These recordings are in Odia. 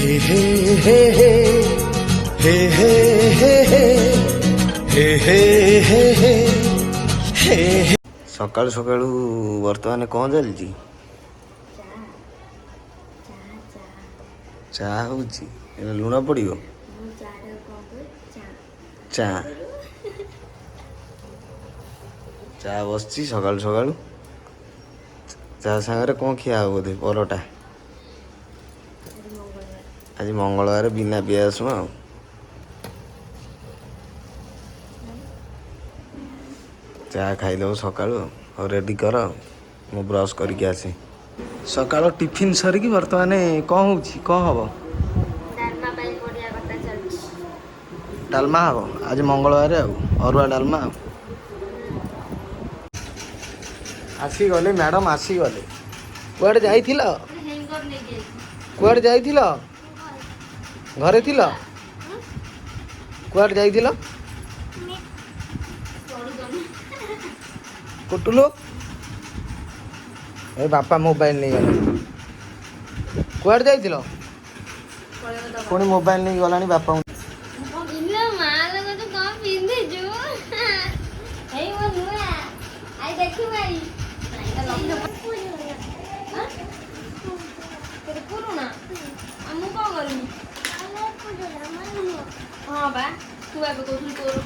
हे हे हे हे हे हे हे हे हे हे हे। ସକାଳୁ ସକାଳୁ ବର୍ତ୍ତମାନ କ'ଣ ଚାଲିଛି? ଚା ହଉଛି, ଲୁଣ ପଡ଼ିବ? ଚା ଚା ବସିଛି ସକାଳୁ ସକାଳୁ। ଚା ସାଙ୍ଗରେ କ'ଣ ଖିଆ ହବ? ବୋଧେ ପରଟା। ଆଜି ମଙ୍ଗଳବାର, ବିନା ପିଆଜ ରସୁଣ ଆଉ। ଚା ଖାଇଦେବ ସକାଳୁ ଆଉ। ହଉ ରେଡ଼ି କର, ମୁଁ ବ୍ରସ୍ କରିକି ଆସେ। ସକାଳ ଟିଫିନ୍ ସରିକି ବର୍ତ୍ତମାନ କ'ଣ ହେଉଛି, କ'ଣ ହବ? ଡାଲମା ହବ ଆଜି ମଙ୍ଗଳବାର ଆଉ, ଅରୁଆ ଡାଲମା ଆଉ। ଆସିଗଲେ ମ୍ୟାଡ଼ାମ, ଆସିଗଲେ। କୁଆଡ଼େ ଯାଇଥିଲ? କୁଆଡ଼େ ଯାଇଥିଲ? ଘରେ ଥିଲ? କୁଆଡ଼େ ଯାଇଥିଲ? କୁଟୁଲୁ ଏ ବାପା ମୋବାଇଲ ନେଇଗଲା। କୁଆଡ଼େ ଯାଇଥିଲ? ପୁଣି ମୋବାଇଲ ନେଇକି ଗଲାଣି ବାପାଙ୍କୁ। हाँ बा तू अब कोथुल तोर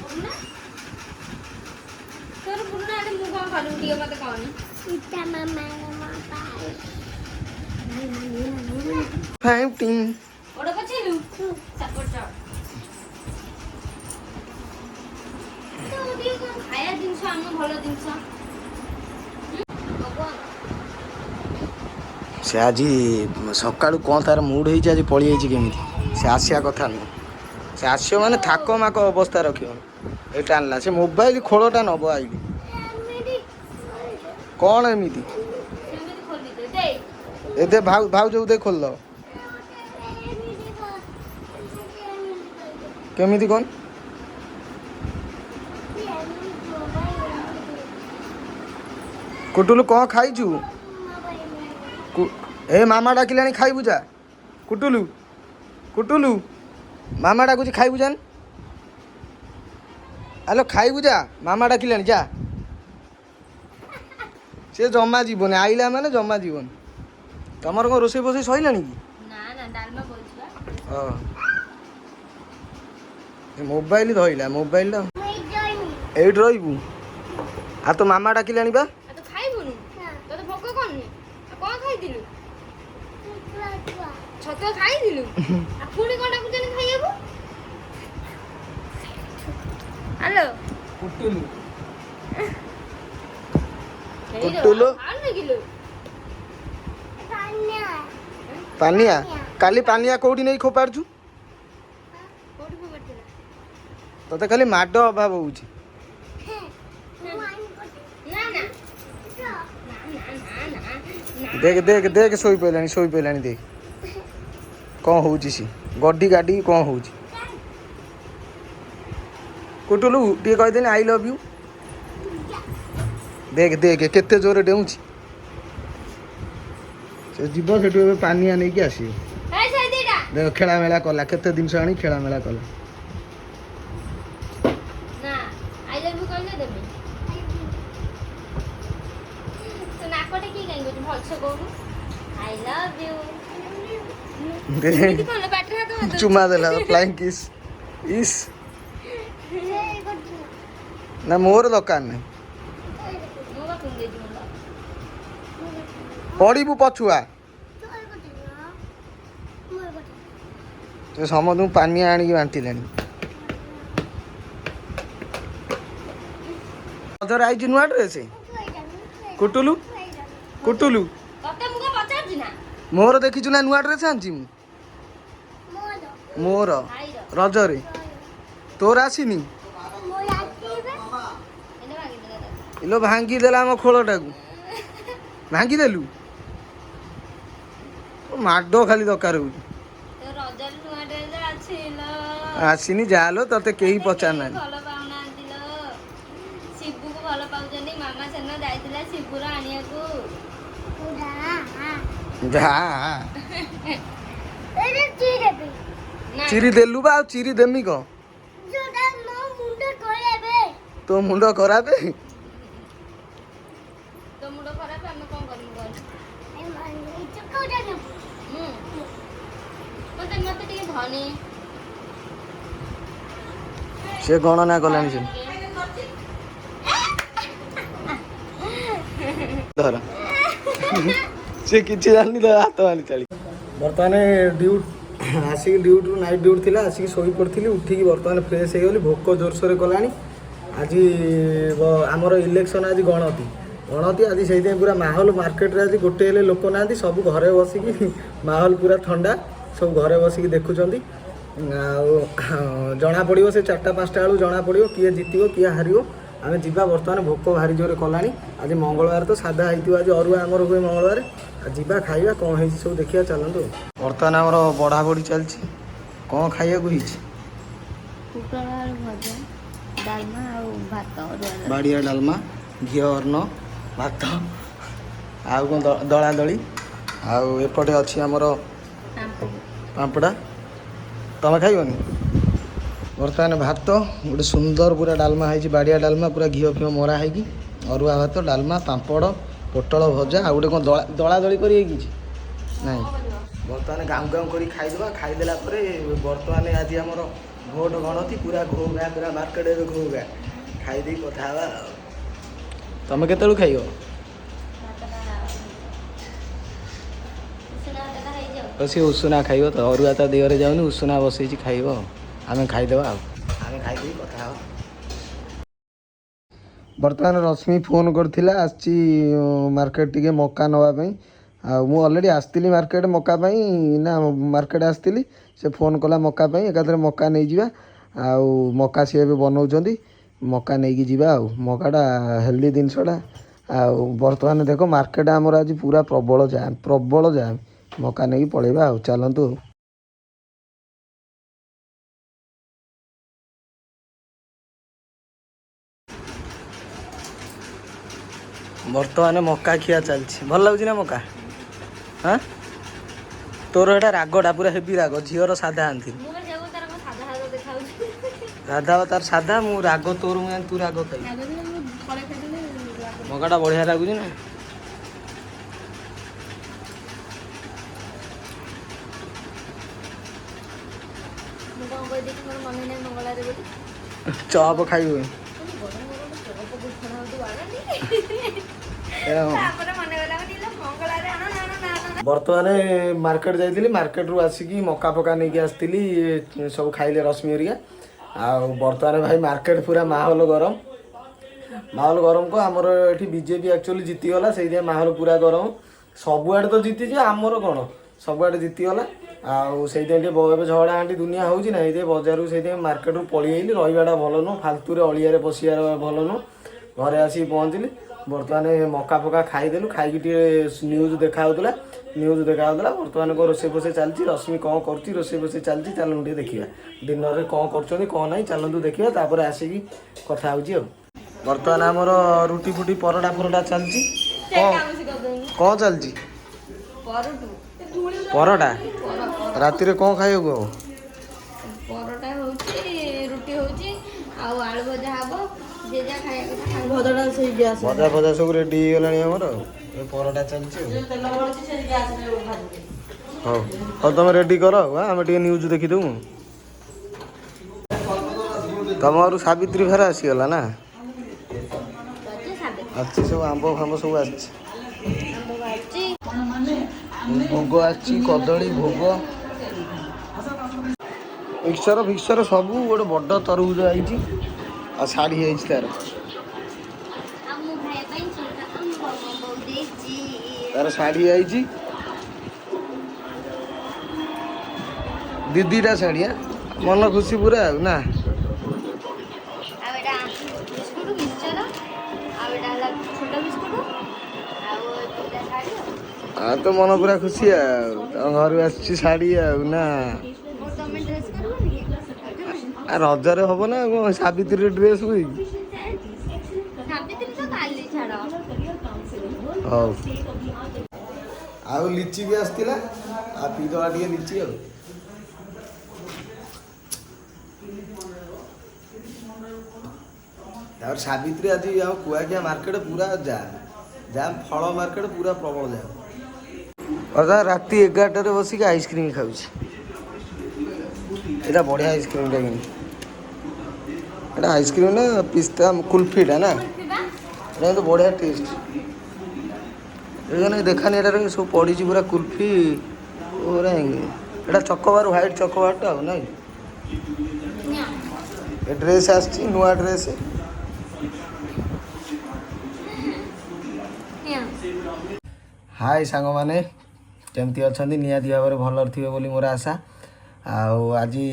पुरुना आले मु कोन खालु टिके मते कहनी इटा मामा पाई फाइटिंग ओडा पछेलु सपोर्ट तो दी खाया दिन छ हम भलो दिन छ से आज सकाळु कौन तार मूड होई आज पळी आइछि केमिति? से आसिया कथा न, से आसियो माने थाक माक अवस्था रखियो। एटा आनला से मोबाइल खोलटा नबो आइली कौन एमिति ए दे भाव जो दे खोल दो केमिति कोन कुटुलु कौन खाइछु? ए मामा डाकिलानी खाइबु जा। कुटुलु कुटुलु मामा डाकुछि खाइबु जान। हेलो खाइबु जा, मामा डाकिलानी जा। से जमा जीवन आइला माने जमा जीवन। तमर को रोसे बसे सइलानी की? ना ना डालमा बोलछबा। हां ए मोबाइल धइला, मोबाइल ला एइट रहिबु। आ तो मामा डाकिलानी बा। आ तो खाइबुनु तो भोक कोनी कोन खाइ दिलु? छतो खाइ दिलु आ पुणी कोन डाकु जने खाइबो? हेलो कुटुलु कुटुलु पानिया काली पानिया कोठी नहीं खोपारछु? तते खाली माड अभाव होउछि। देख देख देख सोई पैलानी देख कौन होउछि सी गड्डी गाड़ी कौन होउछि। कुटुलु टी कह देनी आई लव यू। देख देख केते जोर डेउछि से जीव सेठु ए पानिया नहीं कि आसी। देख खेला मेला कला केते दिन से आनी खेला मेला कला ना आई लव यू कहले देबे तो नाकोटे की गई गो भलसे कहू I love you they cone battery हाथ में चुमा देला फ्लाइंग किस इस ना मोर दरकार नहीं मोगा कुन दे दिला पड़ीबू पछुआ तो समझ पानी आनिक बांटिलानी। रजर आई नुआ ड्रेस कुटुलु कुटुलु तते मुगा पचार दिना मोर देखिछु ना नुआ ड्रेस आनछि मु मोर रजरे तोर आसीनी इलो भांगी देला हम खोलटा को भांगी देलु माडो खाली दरकार हो तो रजर नुआ ड्रेस आछिलो आसीनी जालो तते केही पचार ना भलो पाउना दिलो शिबू को भलो पाउजनी मामा सेन जाइतिला शिबूरा आनिया को जा ନା ଚିରି ଦେଲୁ ବା ଆଉ ଚିରି ଦେମି କଣ ତୋ ମୁଣ୍ଡ ଖରାପ ତୋ ମୁଣ୍ଡ ଖରାପ ଆମେ କଣ କରିବୁ କହିଲୁ ମତେ ଟିକେ ଧନୀ ସେ ଗଣନା କଲାଣି ସେ ଧର ସେ କିଛି ଜାଣିନି ତ ହାତ ମାରି ଚାଲି ବର୍ତ୍ତମାନ ଆସିକି ଡ୍ୟୁଟିରୁ ନାଇଟ୍ ଡ୍ୟୁଟି ଥିଲା ଆସିକି ଶୋଇ ପଡ଼ିଥିଲି ଉଠିକି ବର୍ତ୍ତମାନ ଫ୍ରେଶ୍ ହେଇଗଲି ଭୋକ ଜୋରସୋରେ କଲାଣି ଆଜି ଆମର ଇଲେକ୍ସନ୍ ଆଜି ଗଣତି ଆଜି ସେଇଥିପାଇଁ ପୁରା ମାହୋଲ ମାର୍କେଟରେ ଆଜି ଗୋଟେ ହେଲେ ଲୋକ ନାହାନ୍ତି ସବୁ ଘରେ ବସିକି ମାହୋଲ ପୁରା ଥଣ୍ଡା ସବୁ ଘରେ ବସିକି ଦେଖୁଛନ୍ତି ଆଉ ଜଣାପଡ଼ିବ ସେ 4ଟା 5ଟା ବେଳକୁ ଜଣାପଡ଼ିବ କିଏ ଜିତିବ କିଏ ହାରିବ ଆମେ ଯିବା ବର୍ତ୍ତମାନ ଭୋକ ଭାରି ଜୋରେ କଲାଣି ଆଜି ମଙ୍ଗଳବାର ତ ସାଧା ହେଇଥିବ ଆଜି ଅରୁଆ ଆମର ହୁଏ ମଙ୍ଗଳବାର ଯିବା ଖାଇବା କ'ଣ ହେଇଛି ସବୁ ଦେଖିବା ଚାଲନ୍ତୁ ବର୍ତ୍ତମାନ ଆମର ବଢ଼ାବଢ଼ି ଚାଲିଛି କ'ଣ ଖାଇବାକୁ ହେଇଛି କୁକୁଡ଼ା ଆଳୁ ଭଜା ଡାଲମା ଆଉ ଭାତ ବାଡ଼ିଆ ଡାଲମା ଘିଅ ଅନ୍ନ ଭାତ ଆଉ କ'ଣ ଦଳାଦଳି ଆଉ ଏପଟେ ଅଛି ଆମର ପାମ୍ପଡ଼ା ତମେ ଖାଇବନି ବର୍ତ୍ତମାନ ଭାତ ଗୋଟେ ସୁନ୍ଦର ପୁରା ଡାଲମା ହେଇଛି ବାଡ଼ିଆ ଡାଲମା ପୁରା ଘିଅ ଫିଅ ମରା ହେଇକି ଅରୁଆ ଭାତ ଡାଲମା ପାମ୍ପଡ଼ ପୋଟଳ ଭଜା ଆଉ ଗୋଟେ କ'ଣ ଦଳାଦଳି କରି ହେଇଛି ନାଇଁ ବର୍ତ୍ତମାନ ଗାଁ ଗାଁ କରି ଖାଇଦେବା ଖାଇଦେଲା ପରେ ବର୍ତ୍ତମାନ ଆଜି ଆମର ଭୋଟ ଗଣତି ପୁରା ଘୋ ଗାଁ ପୁରା ମାର୍କେଟରେ ଘୋ ଗାଁ ଖାଇଦେଇ କଥା ହେବା ଆଉ ତମେ କେତେବେଳକୁ ଖାଇବ ସେ ଉଷୁନା ଖାଇବ ତ ଅରୁଆ ତା ଦେହରେ ଯାଉନି ଉଷୁନା ବସେଇଛି ଖାଇବ ଆମେ ଖାଇଦେବା ଆଉ ଆମେ ଖାଇଦେଇ କଥା ହେବା ବର୍ତ୍ତମାନ ରଶ୍ମି ଫୋନ୍ କରିଥିଲା ଆସିଛି ମାର୍କେଟ ଟିକେ ମକା ନେବା ପାଇଁ ଆଉ ମୁଁ ଅଲରେଡ଼ି ଆସିଥିଲି ମାର୍କେଟ ମକା ପାଇଁ ନା ମାର୍କେଟ ଆସିଥିଲି ସେ ଫୋନ୍ କଲା ମକା ପାଇଁ ଏକାଥରେ ମକା ନେଇଯିବା ଆଉ ମକା ସିଏ ଏବେ ବନାଉଛନ୍ତି ମକା ନେଇକି ଯିବା ଆଉ ମକାଟା ହେଲ୍ଦି ଜିନିଷଟା ଆଉ ବର୍ତ୍ତମାନ ଦେଖ ମାର୍କେଟ ଆମର ଆଜି ପୁରା ପ୍ରବଳ ଜାମ୍ ମକା ନେଇକି ପଳେଇବା ଆଉ ଚାଲନ୍ତୁ ବର୍ତ୍ତମାନ ମକା ଖିଆ ଚାଲିଛି ଭଲ ଲାଗୁଛି ନା ମକା ହଁ ତୋର ଏଇଟା ରାଗଟା ପୁରା ହେଭି ରାଗ ଝିଅର ସାଧା ଆଣିଥିଲି ସାଧା ତାର ସାଧା ମୁଁ ରାଗ ତୋର ମୁଁ ତୁ ରାଗ ଖାଇ ମକାଟା ବଢ଼ିଆ ଲାଗୁଛି ନା ଚପ ଖାଇବୁ ବର୍ତ୍ତମାନ ମାର୍କେଟ ଯାଇଥିଲି ମାର୍କେଟରୁ ଆସିକି ମକା ଫକା ନେଇକି ଆସିଥିଲି ସବୁ ଖାଇଲେ ରଶ୍ମି ହେରିକା ଆଉ ବର୍ତ୍ତମାନ ଭାଇ ମାର୍କେଟ ପୁରା ମାହୋଲ ଗରମକୁ ଆମର ଏଠି ବିଜେପି ଆକ୍ଚୁଆଲି ଜିତିଗଲା ସେଇଥିପାଇଁ ମାହୋଲ ପୁରା ଗରମ ସବୁଆଡ଼େ ତ ଜିତିଛି ଆମର କ'ଣ ସବୁଆଡ଼େ ଜିତିଗଲା ଆଉ ସେଇଥିପାଇଁ ଟିକେ ଏବେ ଝଗଡ଼ା ହାଣ୍ଡି ଦୁନିଆ ହେଉଛି ନା ସେଇଥିପାଇଁ ବଜାରକୁ ସେଇଥିପାଇଁ ମାର୍କେଟରୁ ପଳେଇ ଆଇଲି ରହିବାଟା ଭଲ ନୁହଁ ଫାଲତୁରେ ଅଳିଆରେ ବସିବାର ଭଲ ନୁହଁ ଘରେ ଆସିକି ପହଞ୍ଚିଲି ବର୍ତ୍ତମାନ ମକା ଫକା ଖାଇଦେଲୁ ଖାଇକି ଟିକେ ନ୍ୟୁଜ୍ ଦେଖାହେଉଥିଲା ବର୍ତ୍ତମାନ କ'ଣ ରୋଷେଇ ଫୋଷେଇ ଚାଲିଛି ରଶ୍ମି କ'ଣ କରୁଛି ରୋଷେଇ ଫୋଷେଇ ଚାଲିଛି ଚାଲନ୍ତୁ ଟିକେ ଦେଖିବା ଦିନରେ କ'ଣ କରୁଛନ୍ତି କ'ଣ ନାହିଁ ଚାଲନ୍ତୁ ଦେଖିବା ତାପରେ ଆସିକି କଥା ହେଉଛି ଆଉ ବର୍ତ୍ତମାନ ଆମର ରୁଟି ଫୁଟି ପରଟା ଚାଲିଛି କ'ଣ ଚାଲିଛି ପରଟା ରାତିରେ କ'ଣ ଖାଇବାକୁ ହବ ପରଟା ହେଉଛି ରୁଟି ହେଉଛି ଆଉ ଆଳୁ ଭଜା ହବ ଭଜା ଫଜା ସବୁ ରେଡ଼ି ହେଇଗଲାଣି ଆମର ଏ ପରଟା ଚାଲିଛି ହଉ ତମେ ରେଡ଼ି କର ଆମେ ଟିକେ ନ୍ୟୁଜ୍ ଦେଖିଦେବୁ ତମ ଘରୁ ସାବିତ୍ରୀ ଭାର ଆସିଗଲା ନା ଅଛି ସବୁ ଆମ୍ବ ଫାମ୍ବ ସବୁ ଆସିଛି ଭୋଗ ଆସିଛି କଦଳୀ ଭୋଗ ମିକ୍ସଚର ସବୁ ଗୋଟେ ବଡ଼ ତରଭୁଜ ଆଇଛି ଆଉ ଶାଢ଼ୀ ହେଇଛି ତାର ଶାଢ଼ୀ ଆଇଛି ଦିଦିଟା ଶାଢ଼ୀ ମନ ଖୁସି ପୁରା ଆଉ ନା ଆଉ ତ ମନ ପୁରା ଖୁସି ଆଉ ତମ ଘରୁ ଆସିଛି ଶାଢ଼ୀ ଆଉ ନା ରଜରେ ହବ ନା କ'ଣ ସାବିତ୍ରୀରେ ଡ୍ରେସ୍ ହୁଏ ହଉ ଆଉ ଲିଚି ବି ଆସିଥିଲା ଆଉ ପିଇଦବା ଟିକେ ନିଚି ଆଉ। ତାପରେ ସାବିତ୍ରୀ ଆଜି ଆମ କୁଆଖିଆ ମାର୍କେଟ ପୁରା ଜାମ୍ ଫଳ ମାର୍କେଟ ପୁରା ପ୍ରବଳ ଜାମ୍। ଅଦା ରାତି 11ଟାରେ ବସିକି ଆଇସ୍କ୍ରିମ୍ ଖାଉଛି। ଏଇଟା ବଢ଼ିଆ ଆଇସ୍କ୍ରିମ୍ଟା କିନ୍ତୁ ଏଇଟା ଆଇସ୍କ୍ରିମ୍ ନା ପିସ୍ତା କୁଲ୍ଫିଟା ନା ଏଇଟା କିନ୍ତୁ ବଢ଼ିଆ ଟେଷ୍ଟ। ଏଇখানে ଦେଖାନି ଏଟାରେ ସବୁ ପଡ଼ିଛି ପୁରା କୁଲ୍ଫି ପୁରା ଏଇଟା ଚକୋବାର ହ୍ୱାଇଟ୍ ଚକୋବାରଟା ଆଉ ନାଇଁ। ଏ ଡ୍ରେସ୍ ଆସିଛି ନୂଆ ଡ୍ରେସ୍। ହାଇ ସାଙ୍ଗମାନେ କେମିତି ଅଛନ୍ତି? ନିହାତି ଭାବରେ ଭଲରେ ଥିବେ ବୋଲି ମୋର ଆଶା। ଆଉ ଆଜି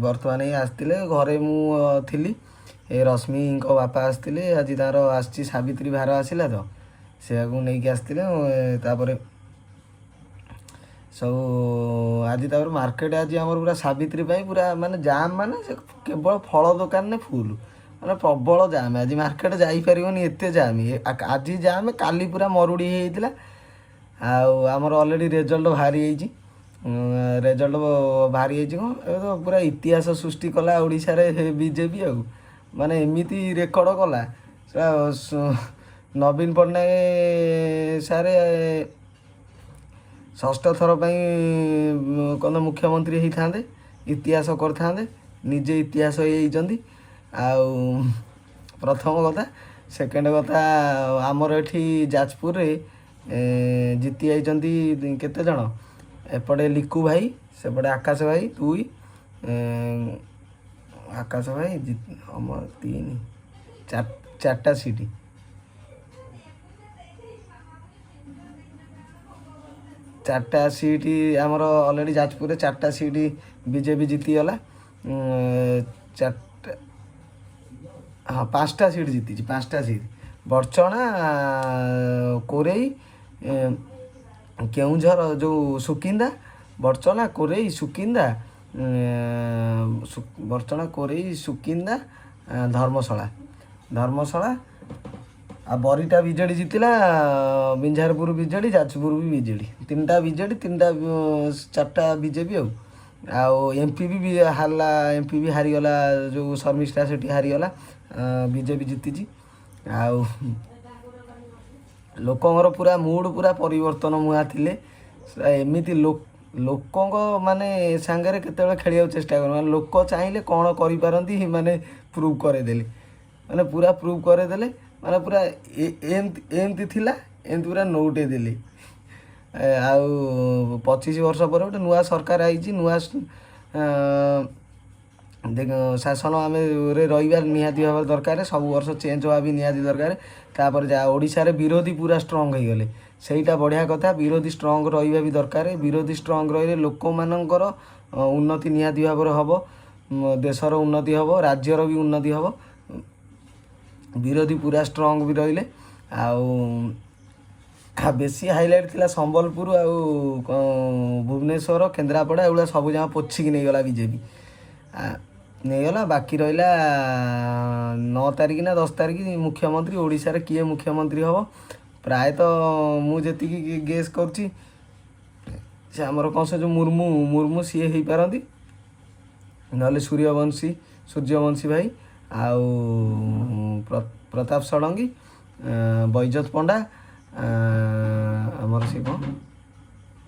ବର୍ତ୍ତମାନ ହିଁ ଆସିଥିଲେ ଘରେ ମୁଁ ଥିଲି। ଏ ରଶ୍ମିଙ୍କ ବାପା ଆସିଥିଲେ ଆଜି ତାର ଆସିଛି ସାବିତ୍ରୀ ଭାର ଆସିଲା ତ ସେୟାକୁ ନେଇକି ଆସିଥିଲେ। ତାପରେ ସବୁ ଆଜି ତାପରେ ମାର୍କେଟ ଆଜି ଆମର ପୁରା ସାବିତ୍ରୀ ପାଇଁ ପୁରା ମାନେ ଜାମ୍ ମାନେ ସେ କେବଳ ଫଳ ଦୋକାନରେ ଫୁଲ୍ ମାନେ ପ୍ରବଳ ଜାମ୍। ଆଜି ମାର୍କେଟ ଯାଇପାରିବନି ଏତେ ଜାମ୍। ଆଜି ଜାମ୍ କାଲି ପୁରା ମରୁଡ଼ି ହେଇଯାଇଥିଲା। ଆଉ ଆମର ଅଲରେଡ଼ି ରେଜଲ୍ଟ ବାହାରି ଯାଇଛି। ରେଜଲ୍ଟ ବାହାରି ଯାଇଛି କ'ଣ ଏବେ ତ ପୁରା ଇତିହାସ ସୃଷ୍ଟି କଲା ଓଡ଼ିଶାରେ ବିଜେପି ଆଉ ମାନେ ଏମିତି ରେକର୍ଡ଼ କଲା ସେଟା ନବୀନ ପଟ୍ଟନାୟକ ସାରେ ଷଷ୍ଠ ଥର ପାଇଁ କ'ଣ ମୁଖ୍ୟମନ୍ତ୍ରୀ ହେଇଥାନ୍ତେ ଇତିହାସ କରିଥାନ୍ତେ। ନିଜେ ଇତିହାସ ହେଇଯାଇଛନ୍ତି। ଆଉ ପ୍ରଥମ କଥା। ସେକେଣ୍ଡ କଥା ଆମର ଏଠି ଯାଜପୁରରେ ଜିତି ଯାଇଛନ୍ତି କେତେଜଣ? ଏପଟେ ଲିକୁ ଭାଇ ସେପଟେ ଆକାଶ ଭାଇ 2 ଆକାଶ ଭାଇ ଆମର 3 4ଟା ସିଟ୍। ଚାରିଟା ସିଟ୍ ଆମର ଅଲରେଡ଼ି ଯାଜପୁରରେ 4ଟା ସିଟ୍ ବିଜେପି ଜିତିଗଲା। 4ଟା ହଁ 5ଟା ସିଟ୍ ଜିତିଛି। 5ଟା ସିଟ୍ ବଡ଼ଚଣା କୋରେଇ କେଉଁଝର ଯେଉଁ ସୁକିନ୍ଦା ବଡ଼ଚଣା କୋରେଇ ସୁକିନ୍ଦା ବଡ଼ଚଣା କୋରେଇ ସୁକିନ୍ଦା ଧର୍ମଶାଳା ଆଉ ବରିଟା ବିଜେଡ଼ି ଜିତିଲା। ବିଞ୍ଝାରପୁର ବିଜେଡ଼ି ଯାଜପୁର ବି ବିଜେଡ଼ି 3ଟା ବିଜେଡ଼ି 4ଟା ବିଜେପି ଆଉ ଏମ୍ପି ବି ହାରିଲା। ଏମ୍ପି ବି ହାରିଗଲା ଯେଉଁ ଶର୍ମିଷ୍ଠା ସେଠି ହାରିଗଲା। ବିଜେପି ଜିତିଛି। ଆଉ ଲୋକଙ୍କର ପୁରା ମୁଡ଼ ପୁରା ପରିବର୍ତ୍ତନ ମୁହାଁ ଥିଲେ। ଏମିତି ଲୋକଙ୍କ ମାନେ ସାଙ୍ଗରେ କେତେବେଳେ ଖେଳିବାକୁ ଚେଷ୍ଟା କର ମାନେ ଲୋକ ଚାହିଁଲେ କ'ଣ କରିପାରନ୍ତି ମାନେ ପ୍ରୁଭ୍ କରେଇଦେଲେ ମାନେ ପୁରା ପ୍ରୁଭ୍ କରେଇଦେଲେ ମାନେ ପୁରା ଏମିତି ଥିଲା ଏମିତି ପୁରା ନଉଟେଇ ଦେଲେ। ଆଉ 25 ବର୍ଷ ପରେ ଗୋଟେ ନୂଆ ସରକାର ଆଇଛି। ନୂଆ ଶାସନ ଆମେ ରହିବା ନିହାତି ଭାବରେ ଦରକାର। ସବୁ ବର୍ଷ ଚେଞ୍ଜ ହେବା ବି ନିହାତି ଦରକାର। ତାପରେ ଓଡ଼ିଶାରେ ବିରୋଧୀ ପୁରା ଷ୍ଟ୍ରଙ୍ଗ ହେଇଗଲେ ସେଇଟା ବଢ଼ିଆ କଥା। ବିରୋଧୀ ଷ୍ଟ୍ରଙ୍ଗ ରହିବା ବି ଦରକାର। ବିରୋଧୀ ଷ୍ଟ୍ରଙ୍ଗ ରହିଲେ ଲୋକମାନଙ୍କର ଉନ୍ନତି ନିହାତି ଭାବରେ ହେବ। ଦେଶର ଉନ୍ନତି ହେବ ରାଜ୍ୟର ବି ଉନ୍ନତି ହେବ। ବିରୋଧୀ ପୁରା ଷ୍ଟ୍ରଙ୍ଗ ବି ରହିଲେ। ଆଉ ବେଶୀ ହାଇଲାଇଟ୍ ଥିଲା ସମ୍ବଲପୁର ଆଉ ଭୁବନେଶ୍ୱର କେନ୍ଦ୍ରାପଡ଼ା ଏଗୁଡ଼ା ସବୁ ଯାକ ପୋଛିକି ନେଇଗଲା ବିଜେପି ନେଇଗଲା। ବାକି ରହିଲା 9 ତାରିଖ ନା 10 ତାରିଖ ମୁଖ୍ୟମନ୍ତ୍ରୀ। ଓଡ଼ିଶାରେ କିଏ ମୁଖ୍ୟମନ୍ତ୍ରୀ ହେବ? ପ୍ରାୟତଃ ମୁଁ ଯେତିକି ଗେସ୍ କରୁଛି ସେ ଆମର କ'ଣ ସେ ଯେଉଁ ମୁର୍ମୁ ସିଏ ହେଇପାରନ୍ତି। ନହେଲେ ସୂର୍ଯ୍ୟବଂଶୀ ଭାଇ ଆଉ ପ୍ରତାପ ଷଡ଼ଙ୍ଗୀ ବୈଜତ ପଣ୍ଡା ଆମର ସେ କ'ଣ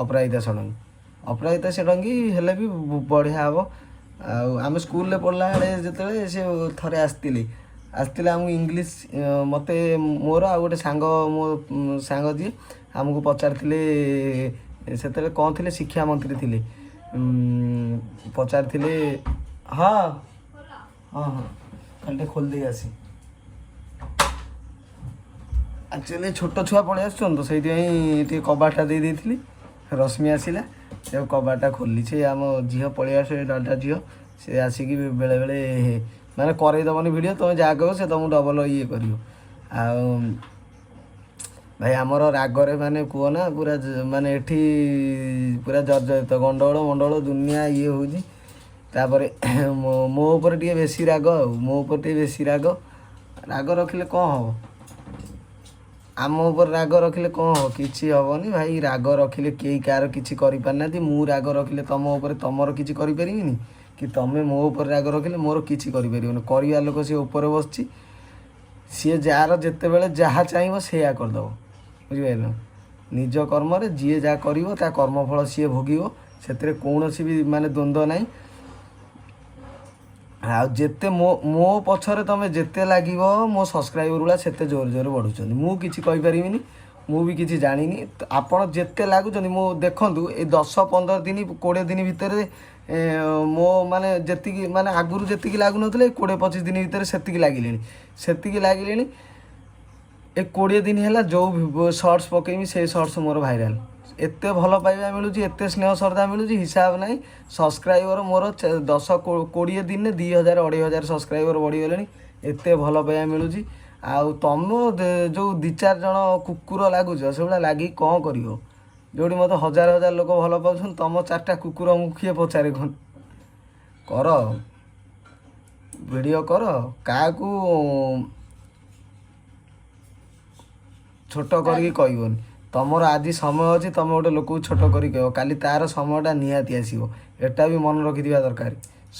ଅପରାଜିତା ଷଡ଼ଙ୍ଗୀ ହେଲେ ବି ବଢ଼ିଆ ହେବ। ଆଉ ଆମେ ସ୍କୁଲରେ ପଢ଼ିଲା ବେଳେ ଯେତେବେଳେ ସେ ଥରେ ଆସିଥିଲେ ଆମକୁ ଇଂଲିଶ ମୋତେ ମୋର ଆଉ ଗୋଟେ ମୋ ସାଙ୍ଗ ଯିଏ ଆମକୁ ପଚାରିଥିଲେ ସେତେବେଳେ କ'ଣ ଥିଲେ ଶିକ୍ଷାମନ୍ତ୍ରୀ ଥିଲେ। ପଚାରିଥିଲେ ହଁ ଖାଲି ଟିକେ ଖୋଲିଦେଇ ଆସି ଆକ୍ଚୁଆଲି ଛୋଟ ଛୁଆ ପଳେଇ ଆସୁଛନ୍ତି ତ ସେଇଥିପାଇଁ ଟିକେ କବାଟଟା ଦେଇଥିଲି। ରଶ୍ମି ଆସିଲା ସେ କବାଟଟା ଖୋଲିଲି। ସେ ଆମ ଝିଅ ପଳେଇ ଆସେ ଦାଦା ଝିଅ ସେ ଆସିକି ବେଳେବେଳେ ମାନେ କରେଇଦେବନି ଭିଡ଼ିଓ ତୁମେ ଯାହା କହିବ ସେ ତୁମକୁ ଡବଲ ଇଏ କରିବ। ଆଉ ଭାଇ ଆମର ରାଗରେ ମାନେ କୁହ ନା ପୁରା ମାନେ ଏଠି ପୁରା ଜର୍ଜରିତ ଗଣ୍ଡଗୋଳ ଦୁନିଆ ଇଏ ହେଉଛି। ତାପରେ ମୋ ଉପରେ ଟିକେ ବେଶୀ ରାଗ ରାଗ ରଖିଲେ କ'ଣ ହେବ? ଆମ ଉପରେ ରାଗ ରଖିଲେ କ'ଣ ହେବ? କିଛି ହେବନି ଭାଇ। ରାଗ ରଖିଲେ କେହି କାହାର କିଛି କରିପାରିନାହାନ୍ତି। ମୁଁ ରାଗ ରଖିଲେ ତମ ଉପରେ ତମର କିଛି କରିପାରିବିନି, କି ତମେ ମୋ ଉପରେ ରାଗ ରଖିଲେ ମୋର କିଛି କରିପାରିବନି। କରିବା ଲୋକ ସିଏ ଉପରେ ବସିଛି, ସିଏ ଯାହାର ଯେତେବେଳେ ଯାହା ଚାହିଁବ ସେଇଆ କରିଦେବ। ବୁଝିପାରିଲ? ନିଜ କର୍ମରେ ଯିଏ ଯାହା କରିବ ତା କର୍ମଫଳ ସିଏ ଭୋଗିବ। ସେଥିରେ କୌଣସି ବି ମାନେ ଦ୍ୱନ୍ଦ୍ୱ ନାହିଁ। ଆଉ ଯେତେ ମୋ ପଛରେ ତମେ ଯେତେ ଲାଗିବ, ମୋ ସବସ୍କ୍ରାଇବର ଗୁଡ଼ା ସେତେ ଜୋରେ ଜୋରେ ବଢ଼ୁଛନ୍ତି। ମୁଁ କିଛି କହିପାରିବିନି, ମୁଁ ବି କିଛି ଜାଣିନି। ଆପଣ ଯେତେ ଲାଗୁଛନ୍ତି, ମୁଁ ଦେଖନ୍ତୁ ଏ 10-15 ଦିନ 20 ଦିନ ଭିତରେ ମୋ ମାନେ ଯେତିକି ମାନେ ଆଗରୁ ଯେତିକି ଲାଗୁନଥିଲେ 20-25 ଦିନ ଭିତରେ ସେତିକି ଲାଗିଲେଣି। ଏ 20 ଦିନ ହେଲା ଯେଉଁ ସର୍ଟସ୍ ପକେଇବି ସେଇ ସର୍ଟସ୍ ମୋର ଭାଇରାଲ। ଏତେ ଭଲ ପାଇବା ମିଳୁଛି, ଏତେ ସ୍ନେହ ଶ୍ରଦ୍ଧା ମିଳୁଛି, ହିସାବ ନାହିଁ। ସବସ୍କ୍ରାଇବର ମୋର 10-20 ଦିନରେ 2000-2500 ସବସ୍କ୍ରାଇବର ବଢ଼ିଗଲେଣି। ଏତେ ଭଲ ପାଇବା ମିଳୁଛି। ଆଉ ତମ ଯେଉଁ 2-4 ଜଣ କୁକୁର ଲାଗୁଛ, ସେଗୁଡ଼ା ଲାଗିକି କ'ଣ କରିବ? ଯେଉଁଠି ମୋତେ ହଜାର ଲୋକ ଭଲ ପାଉଛନ୍ତି, ତମ 4ଟା କୁକୁର ମୁଁ କିଏ ପଚାରେ? କ'ଣ କର, ଭିଡ଼ିଓ କର, କାହାକୁ ଛୋଟ କରିକି କହିବନି। ତମର ଆଜି ସମୟ ଅଛି, ତମେ ଗୋଟେ ଲୋକକୁ ଛୋଟ କରିକି କହିବ, କାଲି ତାର ସମୟଟା ନିହାତି ଆସିବ। ଏଟା ବି ମନେ ରଖିଥିବା ଦରକାର।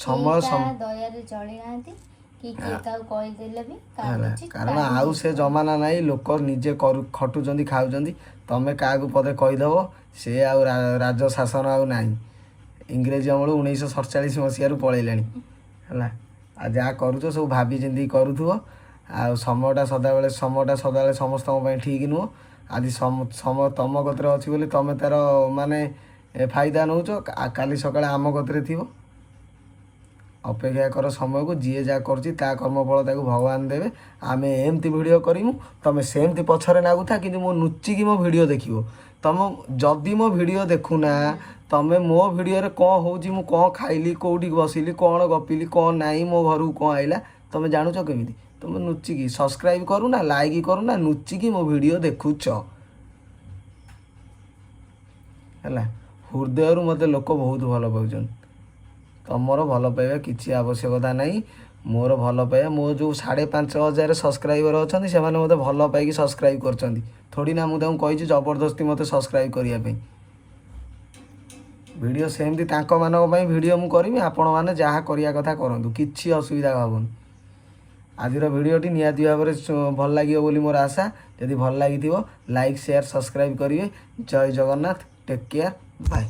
ସମୟ ଦୟାରେ ଚଳି ନାହାନ୍ତି କି କିଏ କାହାକୁ କହିଦେଲେ ବି ହେଲା, କାରଣ ଆଉ ସେ ଜମାନା ନାହିଁ। ଲୋକ ନିଜେ ଖଟୁଛନ୍ତି, ଖାଉଛନ୍ତି। ତମେ କାହାକୁ ପଦେ କହିଦେବ, ସେ ଆଉ ରାଜ ଶାସନ ଆଉ ନାହିଁ। ଇଂରେଜୀ ଅମଳ 1947 ମସିହାରୁ ପଳେଇଲାଣି। ହେଲା, ଆଉ ଯାହା କରୁଛ ସବୁ ଭାବି ଚିନ୍ତିକି କରୁଥିବ। ଆଉ ସମୟଟା ସଦାବେଳେ ସମସ୍ତଙ୍କ ପାଇଁ ଠିକ୍ ନୁହଁ। ଆଜି ସମୟ ତମ କତିରେ ଅଛି ବୋଲି ତମେ ତାର ମାନେ ଫାଇଦା ନେଉଛ, କାଲି ସକାଳେ ଆମ କତିରେ ଥିବ। ଅପେକ୍ଷା କର ସମୟକୁ। ଯିଏ ଯାହା କରୁଛି ତା କର୍ମଫଳ ତାକୁ ଭଗବାନ ଦେବେ। ଆମେ ଏମିତି ଭିଡ଼ିଓ କରିମୁ, ତମେ ସେମିତି ପଛରେ ନାଗୁଥା, କିନ୍ତୁ ମୋ ନୁଚିକି ମୋ ଭିଡ଼ିଓ ଦେଖିବ। ତମ ଯଦି ମୋ ଭିଡ଼ିଓ ଦେଖୁନା, ତମେ ମୋ ଭିଡ଼ିଓରେ କ'ଣ ହେଉଛି, ମୁଁ କ'ଣ ଖାଇଲି, କେଉଁଠି ବସିଲି, କ'ଣ ଗପିଲି, କ'ଣ ନାହିଁ, ମୋ ଘରକୁ କ'ଣ ଆଇଲା, ତମେ ଜାଣୁଛ କେମିତି? ତମେ ନୁଚିକି ସବସ୍କ୍ରାଇବ୍ କରୁନା, ଲାଇକ୍ କରୁନା, ନୁଚିକି ମୋ ଭିଡ଼ିଓ ଦେଖୁଛ। ହେଲା, ହୃଦୟରୁ ମୋତେ ଲୋକ ବହୁତ ଭଲ ପାଉଛନ୍ତି। ତମର ଭଲ ପାଇବା କିଛି ଆବଶ୍ୟକତା ନାହିଁ। ମୋର ଭଲ ପାଇବା, ମୋ ଯେଉଁ 5500 ସବସ୍କ୍ରାଇବର ଅଛନ୍ତି, ସେମାନେ ମୋତେ ଭଲ ପାଇକି ସବସ୍କ୍ରାଇବ୍ କରିଛନ୍ତି। ଥୋଡ଼ି ନା ମୁଁ ତାଙ୍କୁ କହିଛି ଜବରଦସ୍ତି ମୋତେ ସବସ୍କ୍ରାଇବ୍ କରିବା ପାଇଁ। ଭିଡ଼ିଓ ସେମିତି ତାଙ୍କମାନଙ୍କ ପାଇଁ ଭିଡ଼ିଓ ମୁଁ କରିବି। ଆପଣମାନେ ଯାହା କରିବା କଥା କରନ୍ତୁ, କିଛି ଅସୁବିଧା ହେବନି। ଆଜିର ଭିଡ଼ିଓଟି ନିହାତି ଭାବରେ ଭଲ ଲାଗିବ ବୋଲି ମୋର ଆଶା। ଯଦି ଭଲ ଲାଗିଥିବ, ଲାଇକ୍, ସେୟାର, ସବସ୍କ୍ରାଇବ୍ କରିବେ। ଜୟ ଜଗନ୍ନାଥ, ଟେକ୍ କେୟାର, ବାଏ।